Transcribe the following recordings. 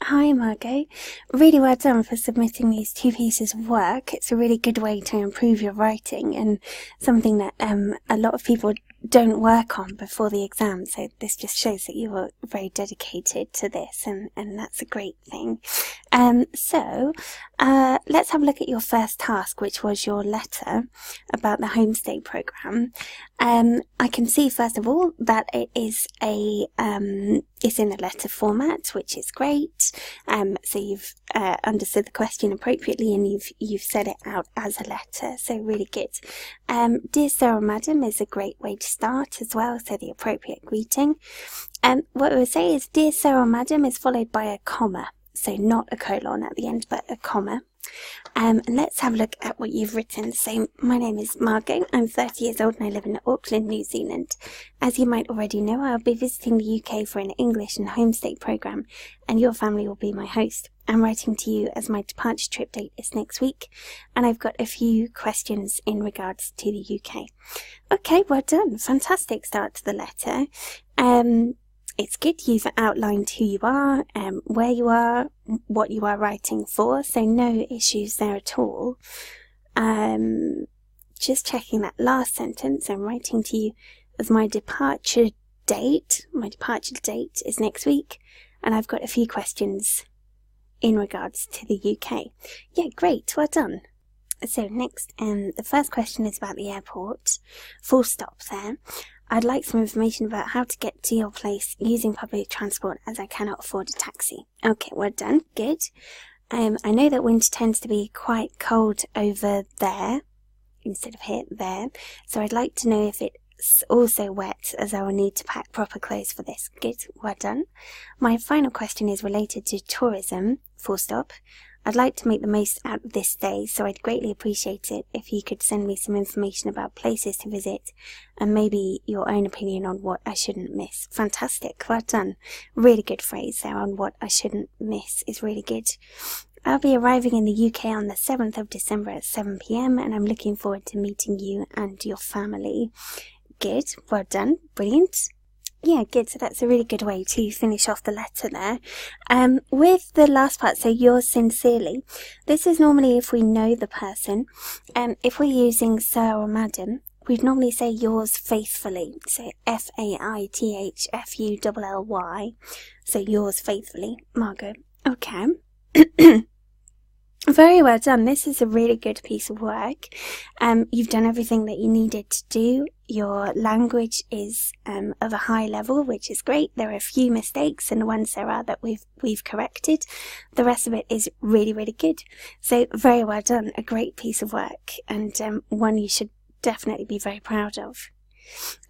Hi Margot, really well done for submitting these two pieces of work. It's a really good way to improve your writing and something that a lot of people don't work on before the exam, so this just shows that you were very dedicated to this and that's a great thing. Let's have a look at your first task, which was your letter about the homestay programme. I can see first of all that it is it's in a letter format, which is great. So you've understood the question appropriately and you've said it out as a letter, so really good. Dear Sir or Madam is a great way to start as well, so the appropriate greeting. What we would say is Dear Sir or Madam is followed by a comma, so not a colon at the end, but a comma. And let's have a look at what you've written. So, my name is Margot, I'm 30 years old and I live in Auckland, New Zealand. As you might already know, I'll be visiting the UK for an English and homestay programme, and your family will be my host. I'm writing to you as my departure trip date is next week, and I've got a few questions in regards to the UK. Okay, well done. Fantastic start to the letter. It's good you've outlined who you are, where you are, what you are writing for, so no issues there at all. Just checking that last sentence, I'm writing to you as my departure date. My departure date is next week, and I've got a few questions in regards to the UK. Yeah, great, well done. So next, the first question is about the airport. Full stop there. I'd like some information about how to get to your place using public transport as I cannot afford a taxi. Okay, well done. Good. I know that winter tends to be quite cold over there instead of here, there. So I'd like to know if it's also wet, as I will need to pack proper clothes for this. Good. Well done. My final question is related to tourism. Full stop. I'd like to make the most out of this day, so I'd greatly appreciate it if you could send me some information about places to visit and maybe your own opinion on what I shouldn't miss. Fantastic, well done. Really good phrase there on what I shouldn't miss is really good. I'll be arriving in the UK on the 7th of December at 7 PM and I'm looking forward to meeting you and your family. Good, well done, brilliant. Yeah, good. So that's a really good way to finish off the letter there. With the last part, so yours sincerely, this is normally if we know the person. If we're using Sir or Madam, we'd normally say yours faithfully. So FAITHFULLY. So yours faithfully, Margot. Okay. Very well done. This is a really good piece of work. You've done everything that you needed to do. Your language is of a high level, which is great. There are a few mistakes, and the ones there are that we've corrected. The rest of it is really, really good. So very well done. A great piece of work, and one you should definitely be very proud of.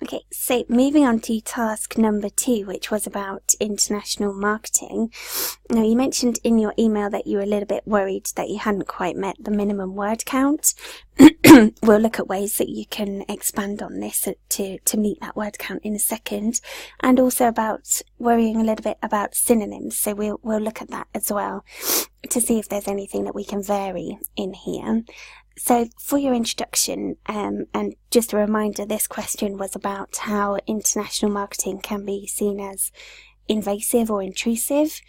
Okay, so moving on to task number 2, which was about international marketing. Now, you mentioned in your email that you were a little bit worried that you hadn't quite met the minimum word count. We'll look at ways that you can expand on this to meet that word count in a second, and also about worrying a little bit about synonyms. So we'll look at that as well to see if there's anything that we can vary in here. So for your introduction, and just a reminder, this question was about how international marketing can be seen as invasive or intrusive,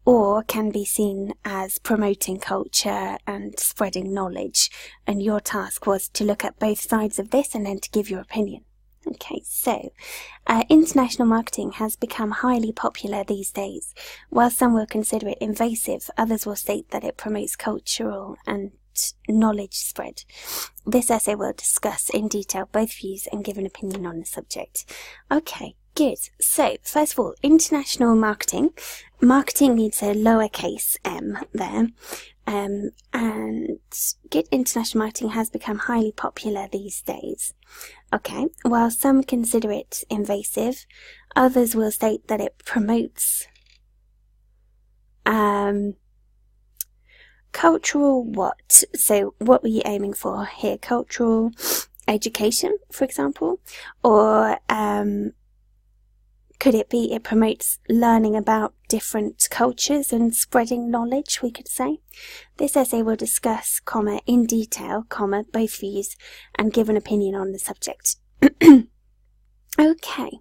or can be seen as promoting culture and spreading knowledge. And your task was to look at both sides of this and then to give your opinion. Okay, so international marketing has become highly popular these days. While some will consider it invasive, others will state that it promotes cultural and knowledge spread. This essay will discuss in detail both views and give an opinion on the subject. Okay, good. So, first of all, international marketing. Marketing needs a lowercase m there. And good, international marketing has become highly popular these days. Okay, while some consider it invasive, others will state that it promotes cultural what? So what were you aiming for here? Cultural education, for example? Or could it be it promotes learning about different cultures and spreading knowledge, we could say? This essay will discuss, comma, in detail, comma, both views, and give an opinion on the subject. Okay.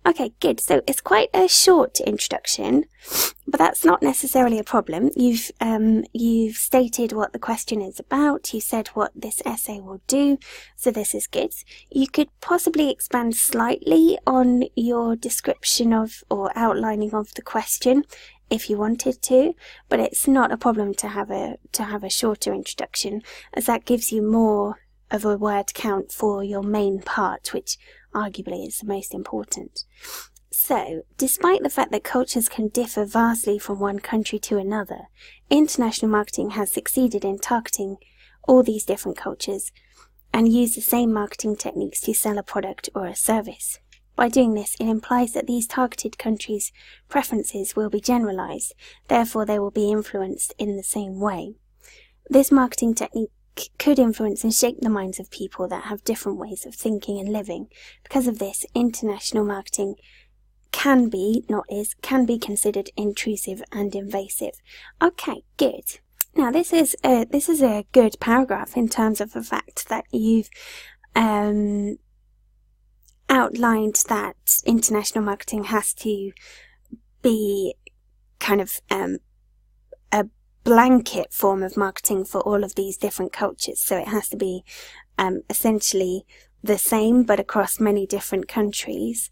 Okay, good. So it's quite a short introduction, but that's not necessarily a problem. You've stated what the question is about. You said what this essay will do, so this is good. You could possibly expand slightly on your description of or outlining of the question if you wanted to, but it's not a problem to have a shorter introduction, as that gives you more of a word count for your main part, which arguably is the most important. So, despite the fact that cultures can differ vastly from one country to another, international marketing has succeeded in targeting all these different cultures and use the same marketing techniques to sell a product or a service. By doing this, it implies that these targeted countries' preferences will be generalized, therefore they will be influenced in the same way. This marketing technique could influence and shape the minds of people that have different ways of thinking and living. Because of this, international marketing can be considered intrusive and invasive. Okay, good. Now this is a good paragraph in terms of the fact that you've outlined that international marketing has to be kind of a blanket form of marketing for all of these different cultures. So it has to be essentially the same but across many different countries.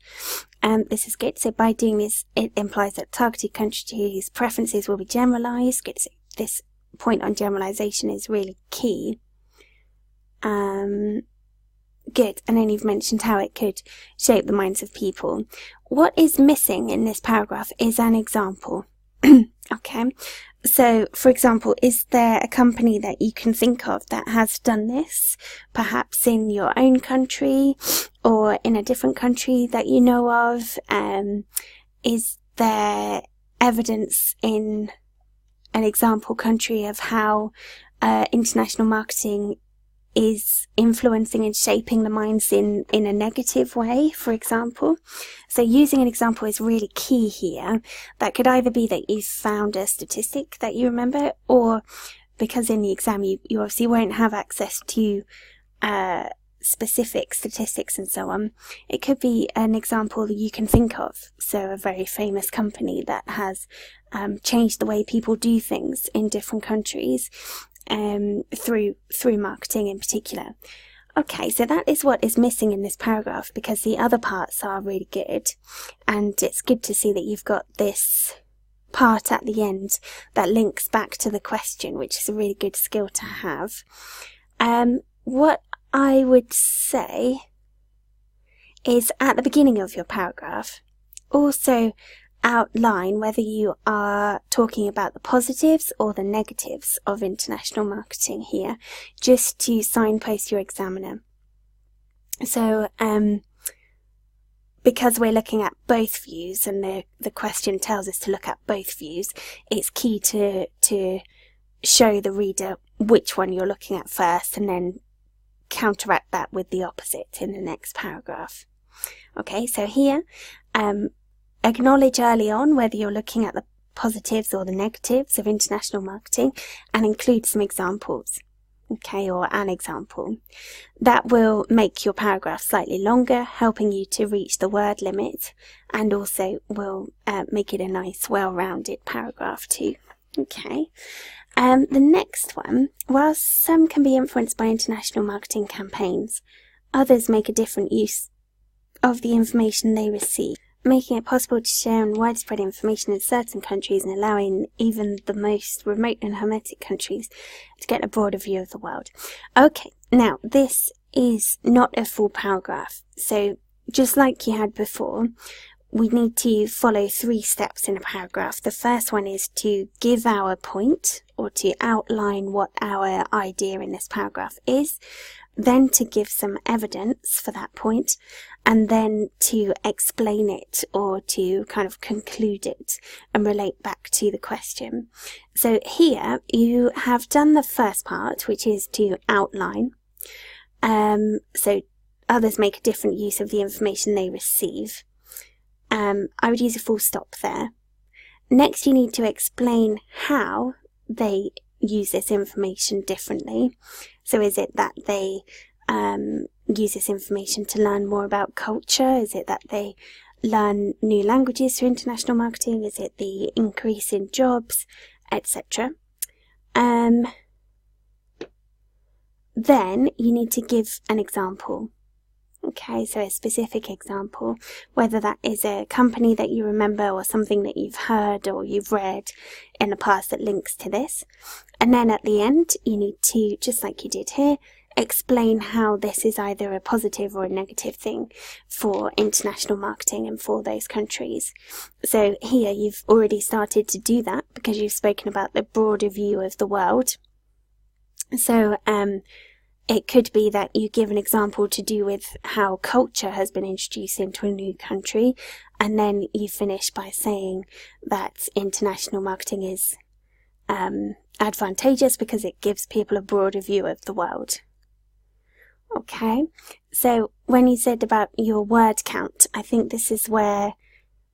This is good. So by doing this, it implies that targeted countries' preferences will be generalized. Good. So this point on generalization is really key. Good. And then you've mentioned how it could shape the minds of people. What is missing in this paragraph is an example. Okay. So, for example, is there a company that you can think of that has done this, perhaps in your own country or in a different country that you know of? Is there evidence in an example country of how international marketing is influencing and shaping the minds in a negative way, for example? So using an example is really key here. That could either be that you've found a statistic that you remember, or because in the exam you obviously won't have access to specific statistics and so on. It could be an example that you can think of. So a very famous company that has changed the way people do things in different countries through marketing in particular. Okay, so that is what is missing in this paragraph, because the other parts are really good, and it's good to see that you've got this part at the end that links back to the question, which is a really good skill to have. What I would say is at the beginning of your paragraph, also outline whether you are talking about the positives or the negatives of international marketing here, just to signpost your examiner. So, because we're looking at both views and the question tells us to look at both views, it's key to show the reader which one you're looking at first and then counteract that with the opposite in the next paragraph. Okay, so here, acknowledge early on whether you're looking at the positives or the negatives of international marketing and include some examples, okay, or an example. That will make your paragraph slightly longer, helping you to reach the word limit, and also will make it a nice, well-rounded paragraph too. Okay. The next one, while some can be influenced by international marketing campaigns, others make a different use of the information they receive, making it possible to share widespread information in certain countries and allowing even the most remote and hermetic countries to get a broader view of the world. Okay, now this is not a full paragraph, so just like you had before, we need to follow 3 steps in a paragraph. The first one is to give our point, or to outline what our idea in this paragraph is, then to give some evidence for that point, and then to explain it or to kind of conclude it and relate back to the question. So here you have done the first part, which is to outline. So others make a different use of the information they receive. I would use a full stop there. Next, you need to explain how they use this information differently. So is it that they use this information to learn more about culture? Is it that they learn new languages through international marketing? Is it the increase in jobs, etc.? Then you need to give an example. Okay, so a specific example, whether that is a company that you remember or something that you've heard or you've read in the past that links to this. And then at the end, you need to, just like you did here, explain how this is either a positive or a negative thing for international marketing and for those countries. So here you've already started to do that because you've spoken about the broader view of the world. So it could be that you give an example to do with how culture has been introduced into a new country, and then you finish by saying that international marketing is advantageous because it gives people a broader view of the world. Okay, so when you said about your word count, I think this is where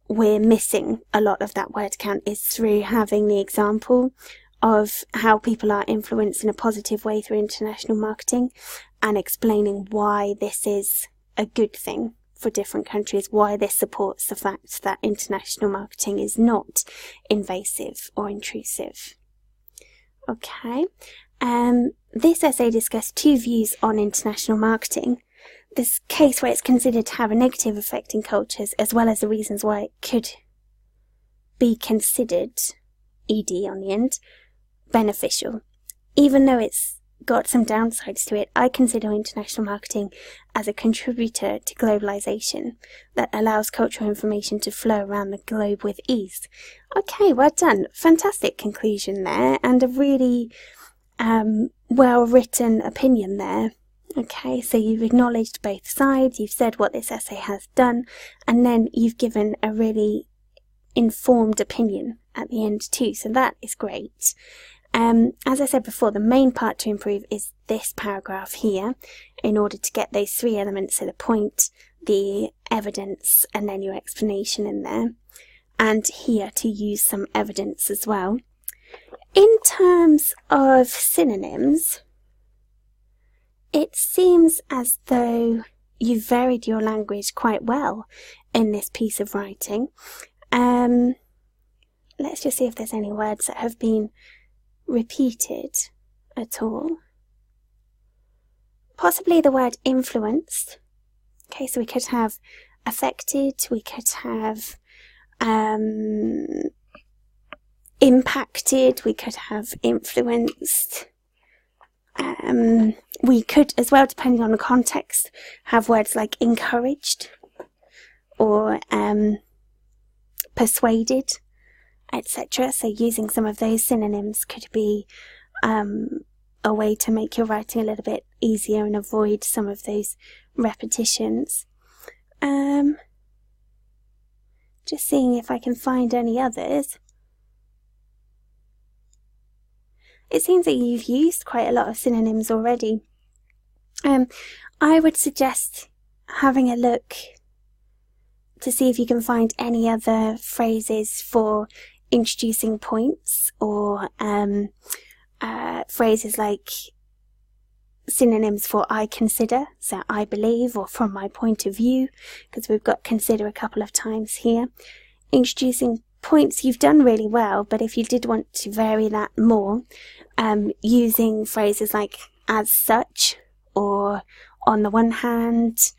we're missing a lot of that word count, is through having the example of how people are influenced in a positive way through international marketing and explaining why this is a good thing for different countries, why this supports the fact that international marketing is not invasive or intrusive. Okay, this essay discussed two views on international marketing. This case where it's considered to have a negative effect in cultures, as well as the reasons why it could be considered, ED on the end, beneficial. Even though it's got some downsides to it, I consider international marketing as a contributor to globalization that allows cultural information to flow around the globe with ease. Okay, well done. Fantastic conclusion there, and a really well-written opinion there. Okay, so you've acknowledged both sides, you've said what this essay has done, and then you've given a really informed opinion at the end too, so that is great. As I said before, the main part to improve is this paragraph here, in order to get those three elements, so the point, the evidence, and then your explanation in there, and here to use some evidence as well. In terms of synonyms, it seems as though you've varied your language quite well in this piece of writing. Let's just see if there's any words that have been repeated at all. Possibly the word influenced. Okay, so we could have affected, we could have impacted, we could have influenced. We could as well, depending on the context, have words like encouraged or persuaded, etc. So using some of those synonyms could be a way to make your writing a little bit easier and avoid some of those repetitions. Just seeing if I can find any others. It seems that you've used quite a lot of synonyms already. I would suggest having a look to see if you can find any other phrases for introducing points, or phrases like synonyms for I consider, so I believe, or from my point of view, because we've got consider a couple of times here. Introducing points you've done really well, but if you did want to vary that more, using phrases like as such, or on the one hand,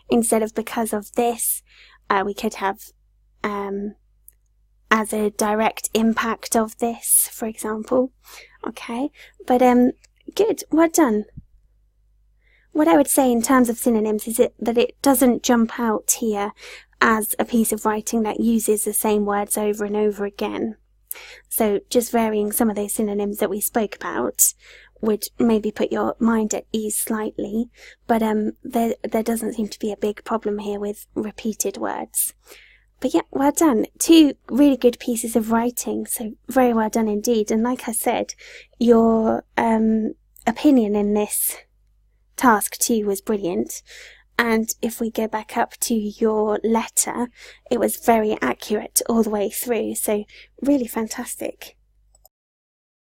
instead of because of this, we could have as a direct impact of this, for example. Okay, but good, well done. What I would say in terms of synonyms is that it doesn't jump out here as a piece of writing that uses the same words over and over again. So just varying some of those synonyms that we spoke about would maybe put your mind at ease slightly, but there doesn't seem to be a big problem here with repeated words. But yeah, well done. Two really good pieces of writing, so very well done indeed. And like I said, your opinion in this task too was brilliant. And if we go back up to your letter, it was very accurate all the way through, so really fantastic.